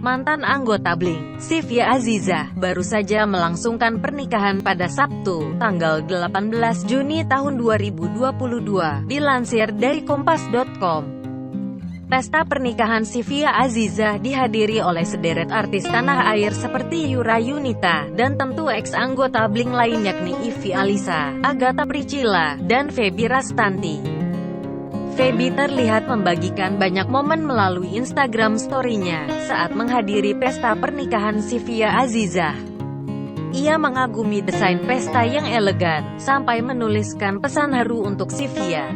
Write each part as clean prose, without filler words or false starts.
Mantan anggota Blink, Syifa Aziza, baru saja melangsungkan pernikahan pada Sabtu, tanggal 18 Juni tahun 2022, dilansir dari kompas.com. Pesta pernikahan Syifa Aziza dihadiri oleh sederet artis tanah air seperti Yura Yunita, dan tentu ex-anggota Blink lain yakni Ivy Alisa, Agatha Priscilla, dan Febi Rastanti. Febi terlihat membagikan banyak momen melalui Instagram story-nya saat menghadiri pesta pernikahan Syifa Aziza. Ia mengagumi desain pesta yang elegan, sampai menuliskan pesan haru untuk Syifa.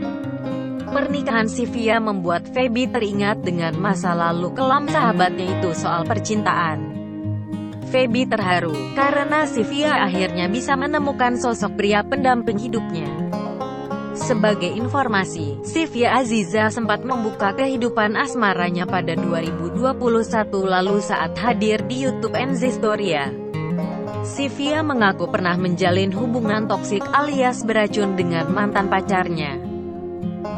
Pernikahan Syifa membuat Febi teringat dengan masa lalu kelam sahabatnya itu soal percintaan. Febi terharu, karena Syifa akhirnya bisa menemukan sosok pria pendamping hidupnya. Sebagai informasi, Syifa Aziza sempat membuka kehidupan asmaranya pada 2021 lalu saat hadir di YouTube NZ Storia. Syifa mengaku pernah menjalin hubungan toksik alias beracun dengan mantan pacarnya.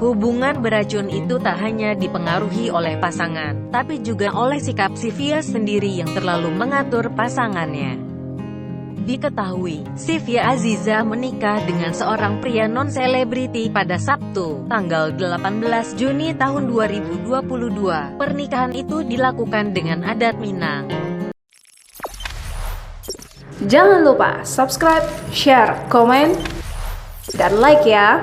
Hubungan beracun itu tak hanya dipengaruhi oleh pasangan, tapi juga oleh sikap Syifa sendiri yang terlalu mengatur pasangannya. Diketahui, Syifa Aziza menikah dengan seorang pria non-selebriti pada Sabtu, tanggal 18 Juni tahun 2022. Pernikahan itu dilakukan dengan adat Minang. Jangan lupa subscribe, share, komen, dan like ya!